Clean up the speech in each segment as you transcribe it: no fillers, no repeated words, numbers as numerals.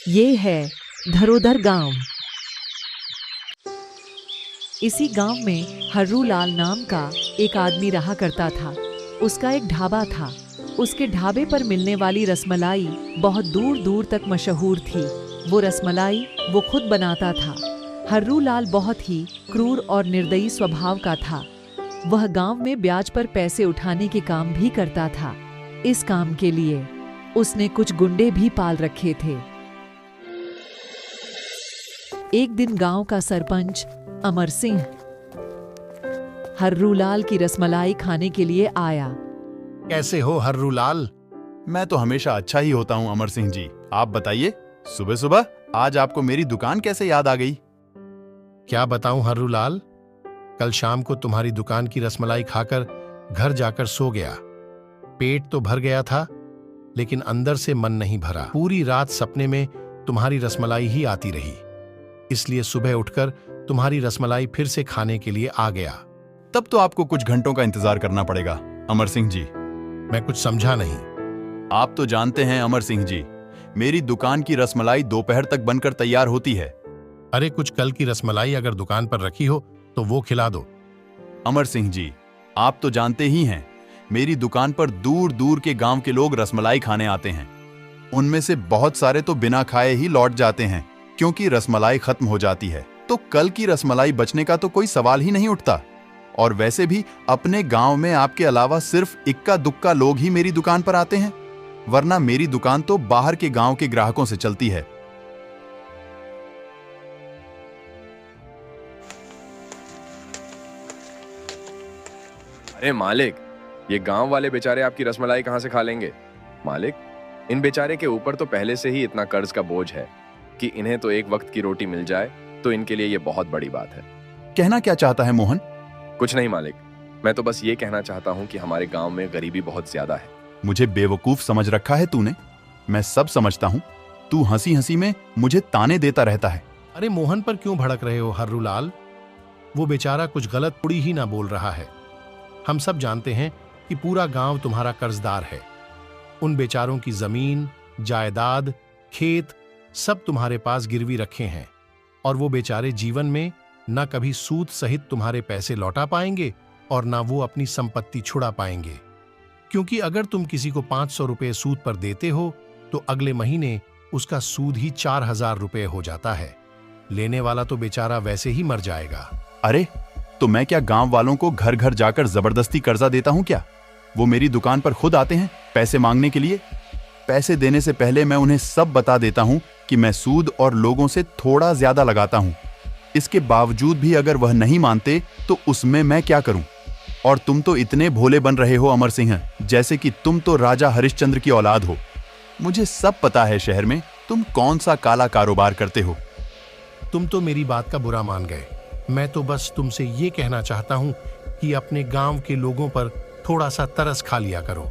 ये है धरोधर गांव। इसी गांव में हर्रू लाल नाम का एक आदमी रहा करता था। उसका एक ढाबा था। उसके ढाबे पर मिलने वाली रसमलाई बहुत दूर दूर तक मशहूर थी। वो रसमलाई वो खुद बनाता था। हर्रू लाल बहुत ही क्रूर और निर्दयी स्वभाव का था। वह गांव में ब्याज पर पैसे उठाने के काम भी करता था। इस काम के लिए उसने कुछ गुंडे भी पाल रखे थे। एक दिन गांव का सरपंच अमर सिंह हर्रू लाल की रसमलाई खाने के लिए आया। कैसे हो हर्रू लाल? मैं तो हमेशा अच्छा ही होता हूँ अमर सिंह जी। आप बताइए, सुबह सुबह आज आपको मेरी दुकान कैसे याद आ गई? क्या बताऊं हर्रू लाल, कल शाम को तुम्हारी दुकान की रसमलाई खाकर घर जाकर सो गया। पेट तो भर गया था, लेकिन अंदर से मन नहीं भरा। पूरी रात सपने में तुम्हारी रसमलाई ही आती रही। इसलिए सुबह उठकर तुम्हारी रसमलाई फिर से खाने के लिए आ गया। तब तो आपको कुछ घंटों का इंतजार करना पड़ेगा अमर सिंह जी। मैं कुछ समझा नहीं। आप तो जानते हैं अमर सिंह जी, मेरी दुकान की रसमलाई दोपहर तक बनकर तैयार होती है। अरे कुछ कल की रसमलाई अगर दुकान पर रखी हो तो वो खिला दो। अमर सिंह जी, आप तो जानते ही हैं, मेरी दुकान पर दूर दूर के गांव के लोग रसमलाई खाने आते हैं। उनमें से बहुत सारे तो बिना खाए ही लौट जाते हैं, क्योंकि रसमलाई खत्म हो जाती है। तो कल की रसमलाई बचने का तो कोई सवाल ही नहीं उठता। और वैसे भी अपने गांव में आपके अलावा सिर्फ इक्का दुक्का लोग ही मेरी दुकान पर आते हैं, वरना मेरी दुकान तो बाहर के गांव के ग्राहकों से चलती है। अरे मालिक, ये गांव वाले बेचारे आपकी रसमलाई कहां से खा लेंगे? मालिक, इन बेचारे के ऊपर तो पहले से ही इतना कर्ज का बोझ है कि इन्हें तो एक वक्त की रोटी मिल जाए तो इनके लिए ये बहुत बड़ी बात है। कहना क्या चाहता है मोहन? कुछ नहीं मालिक, मैं तो बस ये कहना चाहता हूँ कि हमारे गांव में गरीबी बहुत ज्यादा है। मुझे बेवकूफ समझ रखा है तूने? मैं सब समझता हूँ। तू हंसी हंसी में मुझे ताने देता रहता है। अरे मोहन पर क्यों भड़क रहे हो हर्रू लाल? वो बेचारा कुछ गलत उड़ी ही ना बोल रहा है। हम सब जानते हैं कि पूरा गांव तुम्हारा कर्जदार है। उन बेचारों की जमीन, जायदाद, खेत सब तुम्हारे पास गिरवी रखे हैं, और वो बेचारे जीवन में न कभी सूद सहित तुम्हारे पैसे लौटा पाएंगे और ना वो अपनी संपत्ति छुड़ा पाएंगे। क्योंकि अगर तुम किसी को 500 रुपए सूद पर देते हो तो अगले महीने उसका सूद ही 4000 रुपए हो जाता है। लेने वाला तो बेचारा वैसे ही मर जाएगा। अरे तो मैं क्या गांव वालों को घर घर जाकर जबरदस्ती कर्जा देता हूं क्या? वो मेरी दुकान पर खुद आते हैं पैसे मांगने के लिए। पैसे देने से पहले मैं उन्हें सब बता देता हूं कि मैं सूद और लोगों से थोड़ा ज्यादा लगाता हूं। इसके बावजूद भी अगर वह नहीं मानते तो उसमें मैं क्या करूं? और तुम तो इतने भोले बन रहे हो अमर सिंह, जैसे कि तुम तो राजा हरिश्चंद्र की औलाद हो। मुझे सब पता है शहर में तुम कौन सा काला कारोबार करते हो। तुम तो मेरी बात का बुरा मान गए। मैं तो बस तुमसे ये कहना चाहता हूं कि अपने गांव के लोगों पर थोड़ा सा तरस खा लिया करो।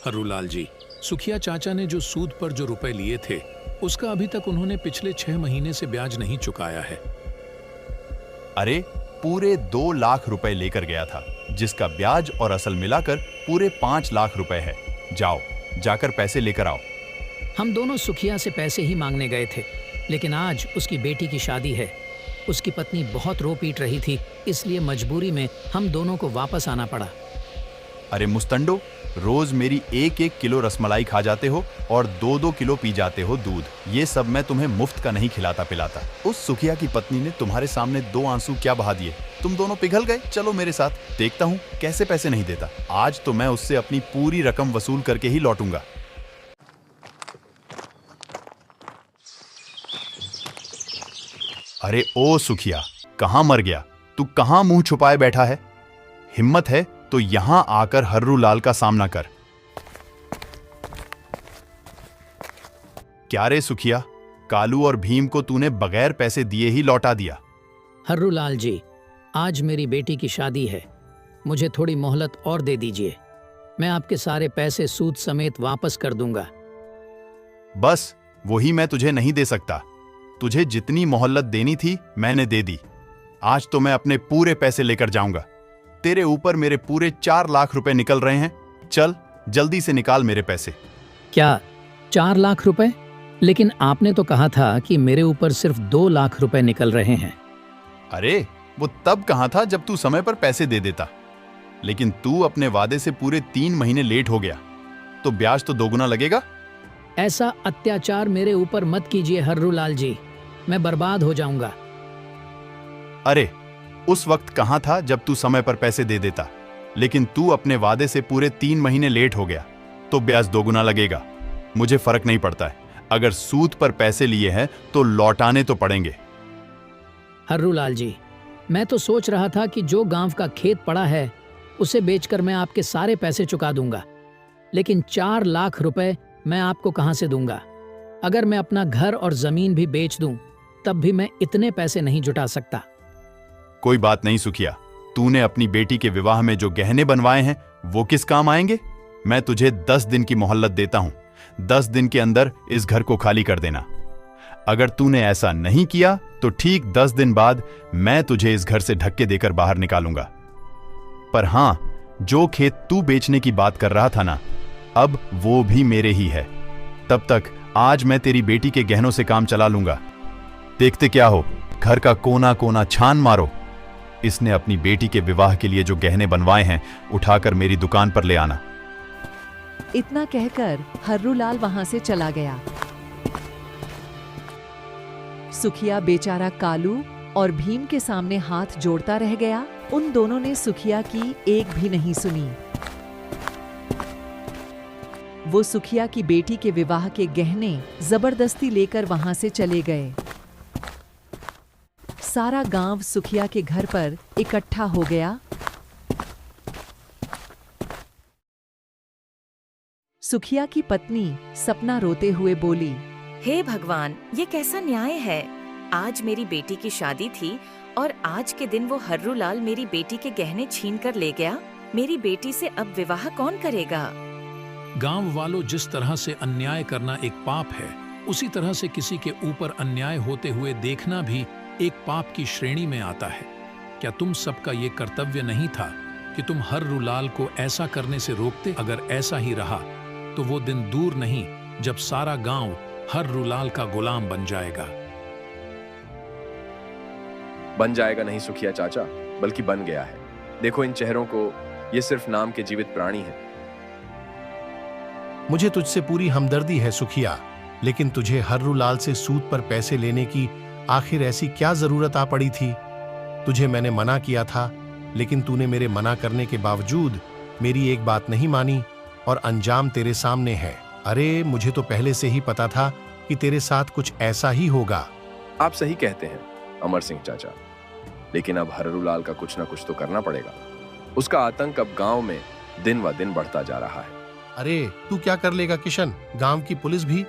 हर्रू लाल जी, सुखिया चाचा ने जो सूद पर जो रुपए लिए थे, उसका अभी तक उन्होंने पिछले 6 महीने से ब्याज नहीं चुकाया है। अरे पूरे 2 लाख रुपए लेकर गया था, जिसका ब्याज और असल मिलाकर पूरे 5 लाख रुपए है। जाओ, जाकर पैसे लेकर आओ। हम दोनों सुखिया से पैसे ही मांगने गए थे, लेकिन आज उसकी बेटी की शादी है। उसकी पत्नी बहुत रो पीट रही थी, इसलिए मजबूरी में हम दोनों को वापस आना पड़ा। अरे मुस्तंडो, रोज मेरी 1-1 किलो रसमलाई खा जाते हो और 2-2 किलो पी जाते हो दूध। ये सब मैं तुम्हें मुफ्त का नहीं खिलाता पिलाता। उस सुखिया की पत्नी ने तुम्हारे सामने 2 आंसू क्या बहा दिए। तुम दोनों पिघल गए। चलो मेरे साथ, देखता हूँ कैसे पैसे नहीं देता। आज तो मैं उससे अपनी पूरी रकम वसूल करके ही लौटूंगा। अरे ओ सुखिया, कहां मर गया? तू कहां मुंह छुपाए बैठा है? हिम्मत है तो यहां आकर हर्रू लाल का सामना कर। क्या रे सुखिया, कालू और भीम को तूने बगैर पैसे दिए ही लौटा दिया। हर्रू लाल जी, आज मेरी बेटी की शादी है, मुझे थोड़ी मोहलत और दे दीजिए। मैं आपके सारे पैसे सूद समेत वापस कर दूंगा। बस वही मैं तुझे नहीं दे सकता। तुझे जितनी मोहल्लत देनी थी मैंने दे दी। आज तो मैं अपने पूरे पैसे लेकर जाऊंगा। तेरे ऊपर मेरे पूरे 4 लाख रुपए निकल रहे हैं। चल जल्दी से निकाल मेरे पैसे। क्या 4 लाख रुपए? लेकिन आपने तो कहा था कि मेरे ऊपर सिर्फ 2 लाख रुपए निकल रहे हैं। अरे वो तब कहाँ था जब तू समय पर पैसे दे देता, लेकिन तू अपने वादे से पूरे 3 महीने लेट हो गया, तो ब्याज तो दोगुना लगेगा। ऐसा अत्याचार मेरे ऊपर मत कीजिए हर्रूलाल जी, मैं बर्बाद हो जाऊंगा। अरे उस वक्त कहाँ था जब तू समय पर पैसे दे देता, लेकिन तू अपने वादे से पूरे 3 महीने लेट हो गया, तो ब्याज दोगुना लगेगा। मुझे फर्क नहीं पड़ता है, अगर सूद पर पैसे लिए हैं तो लौटाने तो पड़ेंगे। हर्रूलाल जी, मैं तो सोच रहा था कि जो गांव का खेत पड़ा है उसे बेचकर मैं आपके सारे पैसे चुका दूंगा, लेकिन 4 लाख रुपए मैं आपको कहां से दूंगा? अगर मैं अपना घर और जमीन भी बेच दूं तब भी मैं इतने पैसे नहीं जुटा सकता। कोई बात नहीं सुखिया, तूने अपनी बेटी के विवाह में जो गहने बनवाए हैं वो किस काम आएंगे? मैं तुझे 10 दिन की मोहल्लत देता हूं। 10 दिन के अंदर इस घर को खाली कर देना। अगर तूने ऐसा नहीं किया तो ठीक 10 दिन बाद मैं तुझे इस घर से धक्के देकर बाहर निकालूंगा। पर हां, जो खेत तू बेचने की बात कर रहा था ना, अब वो भी मेरे ही है। तब तक आज मैं तेरी बेटी के गहनों से काम चला लूंगा। देखते क्या हो, घर का कोना कोना छान मारो। इसने अपनी बेटी के विवाह के लिए जो गहने बनवाए हैं उठाकर मेरी दुकान पर ले आना। इतना कहकर हर्रूलाल वहां से चला गया। सुखिया बेचारा कालू और भीम के सामने हाथ जोड़ता रह गया। उन दोनों ने सुखिया की एक भी नहीं सुनी। वो सुखिया की बेटी के विवाह के गहने जबरदस्ती लेकर वहां से चले गए। सारा गांव सुखिया के घर पर इकट्ठा हो गया। सुखिया की पत्नी सपना रोते हुए बोली, हे भगवान, ये कैसा न्याय है? आज मेरी बेटी की शादी थी और आज के दिन वो हर्रूलाल मेरी बेटी के गहने छीन कर ले गया। मेरी बेटी से अब विवाह कौन करेगा? गांव वालों, जिस तरह से अन्याय करना एक पाप है, उसी तरह से किसी के ऊपर अन्याय होते हुए देखना भी एक पाप की श्रेणी में आता है। क्या तुम सबका ये कर्तव्य नहीं था कि तुम हर्रूलाल को ऐसा करने से रोकते? अगर ऐसा ही रहा तो वो दिन दूर नहीं जब सारा गांव हर्रूलाल का गुलाम बन जाएगा। बन जाएगा नहीं सुखिया चाचा, बल्कि बन गया है। देखो इन चेहरों को, ये सिर्फ नाम के जीवित प्राणी हैं। मुझे तुझसे पूरी हमदर्दी है सुखिया, लेकिन तुझे हर्रूलाल से सूद पर पैसे लेने की आखिर ऐसी क्या जरूरत आ पड़ी थी? तुझे मैंने मना किया था, लेकिन तूने मेरे मना करने के बावजूद मेरी एक बात नहीं मानी और अंजाम तेरे सामने है। अरे मुझे तो पहले से ही पता था कि तेरे साथ कुछ ऐसा ही होगा। आप सही कहते हैं अमर सिंह चाचा, लेकिन अब हर्रूलाल का कुछ ना कुछ तो करना पड़ेगा। उसका आतंक अब गांव में दिन व दिन बढ़ता जा रहा है। अरे तू क्या कर लेगा किशन? गांव की पुलिस भी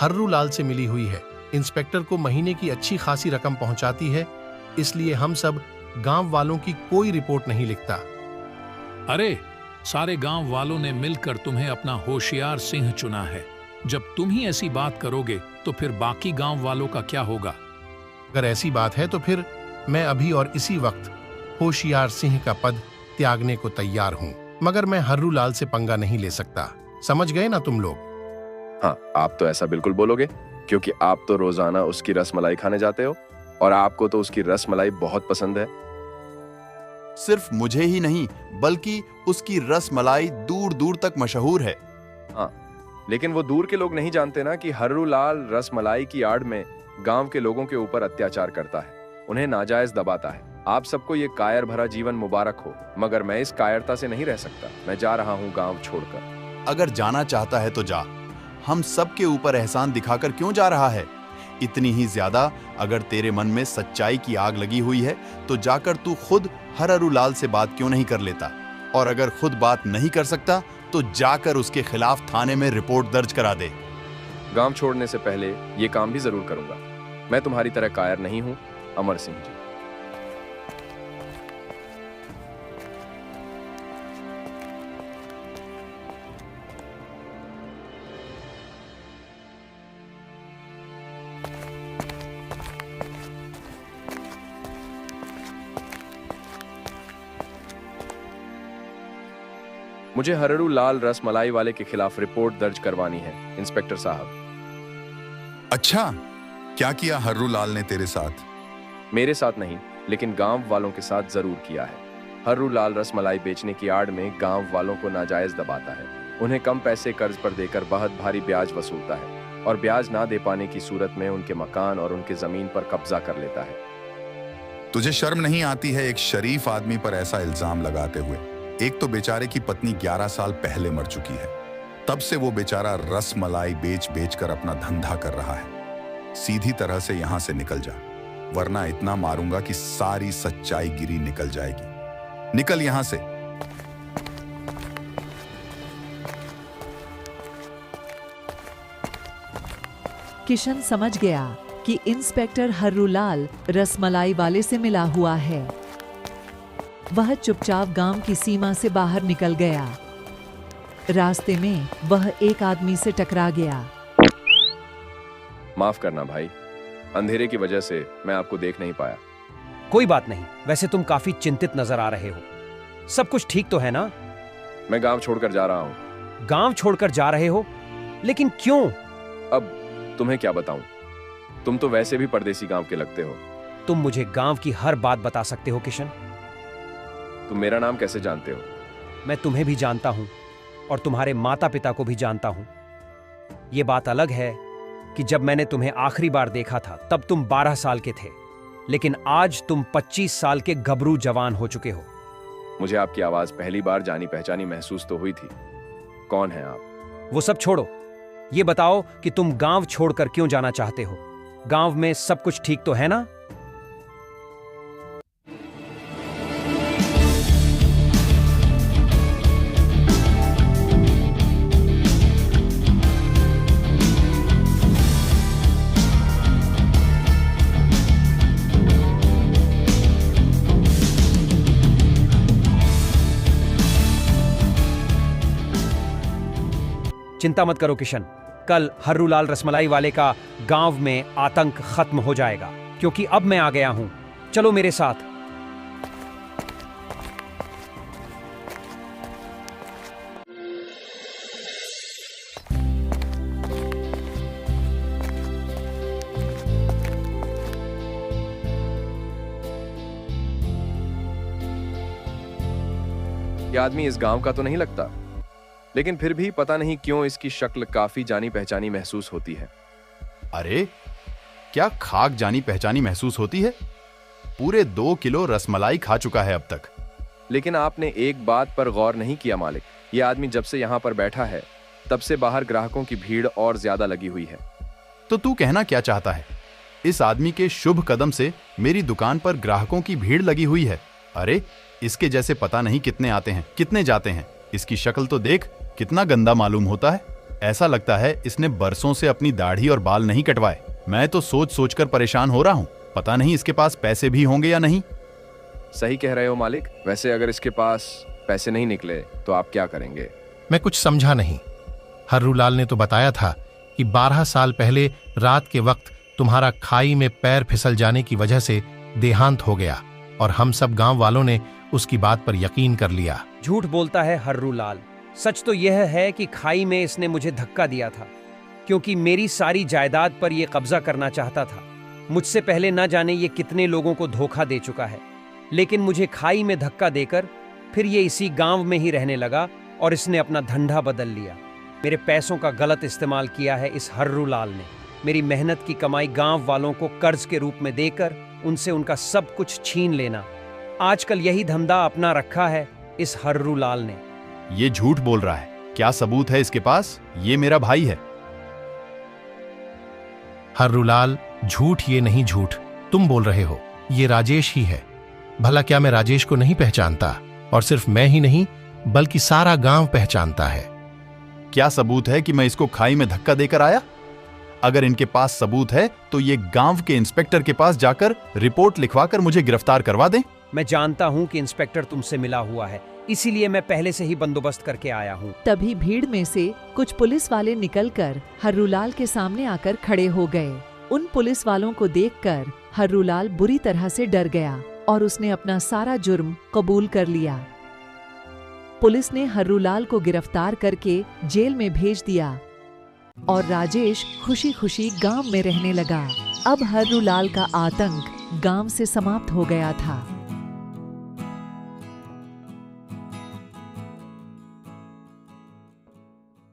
हर्रूलाल से मिली हुई है। इंस्पेक्टर को महीने की अच्छी खासी रकम पहुंचाती है, इसलिए हम सब गांव वालों की कोई रिपोर्ट नहीं लिखता। अरे सारे गांव वालों ने मिलकर तुम्हें अपना होशियार सिंह चुना है। जब तुम ही ऐसी बात करोगे तो फिर बाकी गांव वालों का क्या होगा? अगर ऐसी बात है तो फिर मैं अभी और इसी वक्त होशियार सिंह का पद त्यागने को तैयार हूँ, मगर मैं हर्रूलाल से पंगा नहीं ले सकता। समझ गए ना तुम लोग? हाँ, आप तो ऐसा बिल्कुल बोलोगे, क्योंकि आप तो रोजाना उसकी रसमलाई खाने जाते हो और आपको तो उसकी रसमलाई बहुत पसंद है। सिर्फ मुझे ही नहीं, बल्कि उसकी रसमलाई दूर दूर तक मशहूर है। हाँ, लेकिन वो दूर के लोग नहीं जानते ना कि हर्रूलाल रसमलाई की आड़ में गांव के लोगों के ऊपर अत्याचार करता है, उन्हें नाजायज दबाता है। आप सबको ये कायर भरा जीवन मुबारक हो, मगर मैं इस कायरता से नहीं रह सकता। मैं जा रहा हूँ गांव छोड़कर। अगर जाना चाहता है तो जा। हम सबके ऊपर एहसान दिखाकर क्यों जा रहा है? इतनी ही ज्यादा अगर तेरे मन में सच्चाई की आग लगी हुई है तो जाकर तू खुद हर्रूलाल से बात क्यों नहीं कर लेता? और अगर खुद बात नहीं कर सकता तो जाकर उसके खिलाफ थाने में रिपोर्ट दर्ज करा दे। गांव छोड़ने से पहले ये काम भी जरूर करूंगा। मैं तुम्हारी तरह कायर नहीं हूं अमर सिंह जी। मुझे हर्रू लाल रसमलाई वाले के खिलाफ रिपोर्ट दर्ज करवानी है, इंस्पेक्टर साहब। अच्छा, क्या किया हर्रू लाल ने तेरे साथ? मेरे साथ नहीं, लेकिन गांव वालों के साथ जरूर किया है। हर्रू लाल रसमलाई बेचने की आड़ में गांव वालों को नाजायज दबाता है, उन्हें कम पैसे कर्ज पर देकर बहुत भारी ब्याज वसूलता है और ब्याज ना दे पाने की सूरत में उनके मकान और उनके जमीन पर कब्जा कर लेता है। तुझे शर्म नहीं आती है एक शरीफ आदमी पर ऐसा इल्जाम लगाते हुए? एक तो बेचारे की पत्नी 11 साल पहले मर चुकी है, तब से वो बेचारा रसमलाई बेच बेच कर अपना धंधा कर रहा है। सीधी तरह से यहां से निकल जा, वरना इतना मारूंगा कि सारी सच्चाई गिरी निकल जाएगी। निकल यहां से। किशन समझ गया कि इंस्पेक्टर हर्रू लाल रसमलाई वाले से मिला हुआ है। वह चुपचाप गांव की सीमा से बाहर निकल गया। रास्ते में वह एक आदमी से टकरा गया। माफ करना भाई, अंधेरे की वजह से मैं आपको देख नहीं पाया। कोई बात नहीं, वैसे तुम काफी चिंतित नजर आ रहे हो। सब कुछ ठीक तो है ना? मैं गांव छोड़कर जा रहा हूँ। गांव छोड़कर जा रहे हो? लेकिन क्यों? अब तुम्हें क्या बताऊं, तुम तो वैसे भी परदेसी गांव के लगते हो। तुम मुझे गांव की हर बात बता सकते हो किशन। तुम मेरा नाम कैसे जानते हो? मैं तुम्हें भी जानता हूं और तुम्हारे माता पिता को भी जानता हूं। यह बात अलग है कि जब मैंने तुम्हें आखिरी बार देखा था तब तुम 12 साल के थे, लेकिन आज तुम 25 साल के गबरू जवान हो चुके हो। मुझे आपकी आवाज पहली बार जानी पहचानी महसूस तो हुई थी। कौन है आप? वो सब छोड़ो, ये बताओ कि तुम गांव छोड़कर क्यों जाना चाहते हो? गांव में सब कुछ ठीक तो है ना? चिंता मत करो किशन, कल हर्रू लाल रसमलाई वाले का गांव में आतंक खत्म हो जाएगा, क्योंकि अब मैं आ गया हूं। चलो मेरे साथ। यह आदमी इस गांव का तो नहीं लगता, लेकिन फिर भी पता नहीं क्यों इसकी शक्ल काफी जानी पहचानी महसूस होती है। अरे, क्या खाक जानी पहचानी महसूस होती है? पूरे 2 किलो रसमलाई खा चुका है अब तक। लेकिन आपने एक बात पर गौर नहीं किया मालिक, यह आदमी जब से यहाँ पर बैठा है तब से बाहर ग्राहकों की भीड़ और ज्यादा लगी हुई है। तो तू कहना क्या चाहता है? इस आदमी के शुभ कदम से मेरी दुकान पर ग्राहकों की भीड़ लगी हुई है। अरे, इसके जैसे पता नहीं कितने आते हैं, कितने जाते हैं। इसकी शक्ल तो देख, कितना गंदा मालूम होता है। ऐसा लगता है इसने बरसों से अपनी दाढ़ी और बाल नहीं कटवाए। मैं तो सोच सोच कर परेशान हो रहा हूँ। पता नहीं इसके पास पैसे भी होंगे या नहीं। सही कह रहे हो मालिक। वैसे अगर इसके पास पैसे नहीं निकले तो आप क्या करेंगे? मैं कुछ समझा नहीं। हर्रू लाल ने तो बताया था कि 12 साल पहले रात के वक्त तुम्हारा खाई में पैर फिसल जाने की वजह से देहांत हो गया और हम सब गांव वालों ने उसकी बात पर यकीन कर लिया। झूठ बोलता है हर्रू लाल। सच तो यह है कि खाई में इसने मुझे धक्का दिया था, क्योंकि मेरी सारी जायदाद पर यह कब्जा करना चाहता था। मुझसे पहले न जाने ये कितने लोगों को धोखा दे चुका है, लेकिन मुझे खाई में धक्का देकर फिर ये इसी गांव में ही रहने लगा और इसने अपना धंधा बदल लिया। मेरे पैसों का गलत इस्तेमाल किया है इस हर्रू लाल ने। मेरी मेहनत की कमाई गांव वालों को कर्ज के रूप में देकर उनसे उनका सब कुछ छीन लेना। आजकल यही धंधा अपना रखा है इस हर्रू लाल ने। ये झूठ बोल रहा है। क्या सबूत है इसके पास? ये मेरा भाई है। हर्रू लाल, झूठ ये नहीं, झूठ तुम बोल रहे हो। ये राजेश ही है। भला क्या मैं राजेश को नहीं पहचानता? और सिर्फ मैं ही नहीं बल्कि सारा गांव पहचानता है। क्या सबूत है कि मैं इसको खाई में धक्का देकर आया? अगर इनके पास सबूत है तो ये गांव के इंस्पेक्टर के पास जाकर रिपोर्ट लिखवाकर मुझे गिरफ्तार करवा दें। मैं जानता हूं कि इंस्पेक्टर तुमसे मिला हुआ है, इसीलिए मैं पहले से ही बंदोबस्त करके आया हूं। तभी भीड़ में से कुछ पुलिस वाले निकलकर हर्रू लाल के सामने आकर खड़े हो गए। उन पुलिस वालों को देखकर हर्रू लाल बुरी तरह से डर गया और उसने अपना सारा जुर्म कबूल कर लिया। पुलिस ने हर्रूलाल को गिरफ्तार करके जेल में भेज दिया और राजेश खुशी खुशी गांव में रहने लगा। अब हर्रूलाल का आतंक गांव से समाप्त हो गया था।